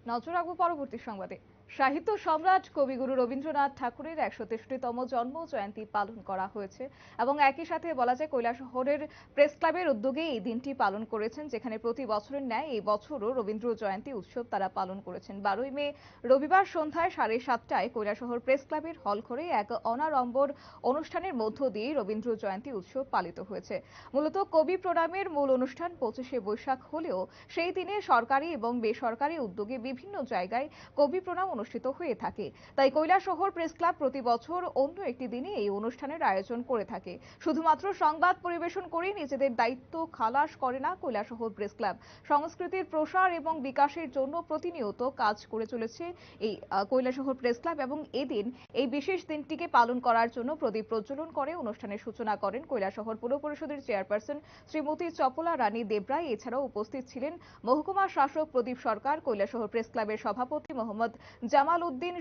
নজর রাখবো পরবর্তী সংবাদে। সাহিত্য সম্রাট কবিগুরু রবীন্দ্রনাথ ঠাকুরের 163তম জন্ম জয়ন্তী পালন করা হয়েছে এবং একই সাথে বলা যায় কৈলাসহরের প্রেস ক্লাবের উদ্যোগে এই দিনটি পালন করেছেন, যেখানে প্রতি বছরের ন্যায় এই বছরও রবীন্দ্র জয়ন্তী উৎসব তারা পালন করেছেন। 12ই মে রবিবার সন্ধ্যায় 7:30টায় কৈলাসহর প্রেস ক্লাবের হল ঘরে এক অনাড়ম্বর অনুষ্ঠানের মধ্য দিয়ে রবীন্দ্র জয়ন্তী উৎসব পালিত হয়েছে। মূলত কবি প্রণামের মূল অনুষ্ঠান 25শে বৈশাখ হলেও সেই দিনে সরকারি এবং বেসরকারি উদ্যোগে বিভিন্ন জায়গায় কবি প্রণাম অনুষ্ঠিত হয়ে থাকে। তাই কৈলাসহর প্রেস ক্লাব প্রতি বছর অন্য একটি দিনে এই অনুষ্ঠানের আয়োজন করে থাকে। শুধুমাত্র সংবাদ পরিবেশন করেই নিজেদের দায়িত্ব খালাস করে না কৈলাসহর প্রেস ক্লাব, সংস্কৃতির প্রসার এবং বিকাশের জন্য প্রতিনিয়ত কাজ করে চলেছে এই কৈলাসহর প্রেস ক্লাব। এবং এদিন এই বিশেষ দিনটিকে পালন করার জন্য প্রদীপ প্রজ্বলন করে অনুষ্ঠানের সূচনা করেন কৈলাসহর পৌর পরিষদের চেয়ারপারসন শ্রীমতী চপলা রানী দেবরায়। এছাড়াও উপস্থিত ছিলেন মহকুমা শাসক প্রদীপ সরকার, কৈলাসহর প্রেস ক্লাবের সভাপতি মোহাম্মদ জামাল উদ্দিন,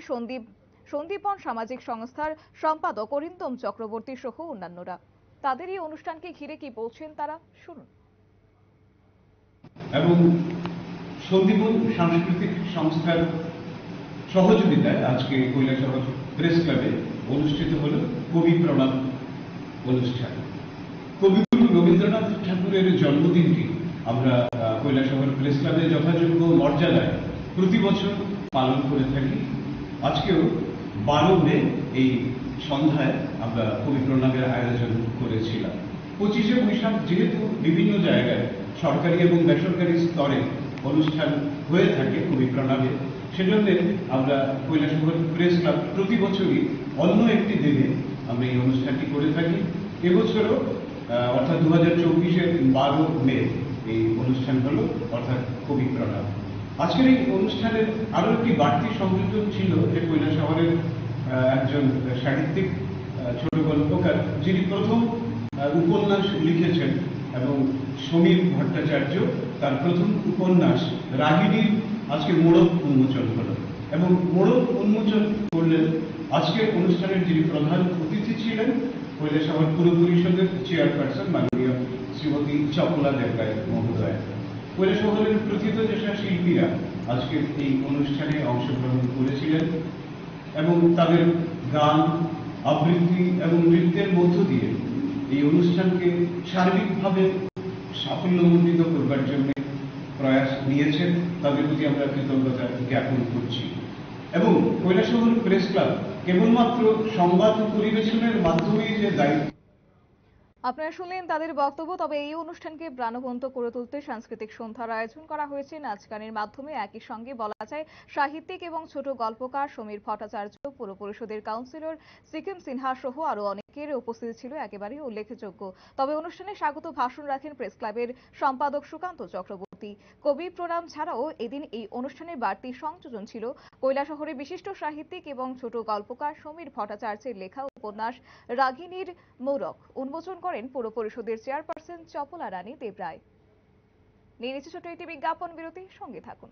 সন্দীপন সামাজিক সংস্থার সম্পাদক অরিন্দম চক্রবর্তী সহ অন্যান্যরা। তাদের এই অনুষ্ঠানকে ঘিরে কি বলছেন তারা, শুনুন। এবং সন্দীপন সাংস্কৃতিক সংস্থার সহযোগিতায় আজকে কৈলাসহর প্রেস ক্লাবে অনুষ্ঠিত হল কবি প্রণাম অনুষ্ঠান। কবিগুরু রবীন্দ্রনাথ ঠাকুরের জন্মদিনটি আমরা কৈলাসহর প্রেস ক্লাবে যথাযোগ্য মর্যাদায় প্রতি বছর পালন করে থাকি। আজকেও 12 মে এই সন্ধ্যায় আমরা কবি প্রণামের আয়োজন করেছিলাম। 25শে বৈশাখ যেহেতু বিভিন্ন জায়গায় সরকারি এবং বেসরকারি স্তরে অনুষ্ঠান হয়ে থাকে কবি প্রণামে, সেজন্য আমরা কৈলাসহর প্রেস ক্লাব প্রতি বছরই অন্য একটি দিনে আমরা এই অনুষ্ঠানটি করে থাকি। এবছরও অর্থাৎ 2024-এর 12 মে এই অনুষ্ঠান হলো, অর্থাৎ কবি প্রণাম। আজকের এই অনুষ্ঠানের আরো একটি বাড়তি সংযোজন ছিল যে কৈলাসহরের একজন সাহিত্যিক, ছোট গল্পকার, যিনি প্রথম উপন্যাস লিখেছেন এবং সমীর ভট্টাচার্য তার প্রথম উপন্যাস রাগিনীর আজকে মোড়ক উন্মোচন হল এবং মোড়ক উন্মোচন করলেন। আজকের অনুষ্ঠানের যিনি প্রধান অতিথি ছিলেন কৈলাসহর পৌর পরিষদের চেয়ারপারসন মাননীয় শ্রীমতী চপলা দেবরায় মহোদয়। কৈলাসহরের প্রথিতযশা শিল্পীরা আজকের এই অনুষ্ঠানে অংশগ্রহণ করেছিলেন এবং তাদের গান, আবৃত্তি এবং নৃত্যের মধ্য দিয়ে এই অনুষ্ঠানকে সার্বিকভাবে সাফল্যমণ্ডিত করবার জন্য প্রয়াস নিয়েছেন। তাদের প্রতি আমরা কৃতজ্ঞতা জ্ঞাপন করছি। এবং কৈলাসহর প্রেস ক্লাব কেবলমাত্র সংবাদ পরিবেশনের মাধ্যমেই যে দায়িত্ব। আপনারা শুনলেন তাদের বক্তব্য। তবে এই অনুষ্ঠানকে প্রাণবন্ত করে তুলতে সাংস্কৃতিক সন্ধ্যার আয়োজন করা হয়েছে নাচ গানের মাধ্যমে। একই সঙ্গে বলা যায় সাহিত্যিক এবং ছোট গল্পকার সমীর ভট্টাচার্য, পৌর পরিষদের কাউন্সিলর সিকিম সিনহা সহ আরো অনেকের উপস্থিতি ছিল একেবারেই উল্লেখযোগ্য। তবে অনুষ্ঠানে স্বাগত ভাষণ রাখেন প্রেস ক্লাবের সম্পাদক সুকান্ত চক্রবর্তী। কবি প্রণাম ছাড়াও এদিন এই অনুষ্ঠানের বাড়তি সংযোজন ছিল কৈলাসহরের বিশিষ্ট সাহিত্যিক এবং ছোট গল্পকার সমীর ভট্টাচার্যের লেখা উপন্যাস রাগিনীর মোড়ক উন্মোচন করেন পৌর পরিষদের চেয়ারপারসন চপলা রানী দেবরায়। নিয়ে নিচ্ছে ছোট একটি বিজ্ঞাপন বিরতি, সঙ্গে থাকুন।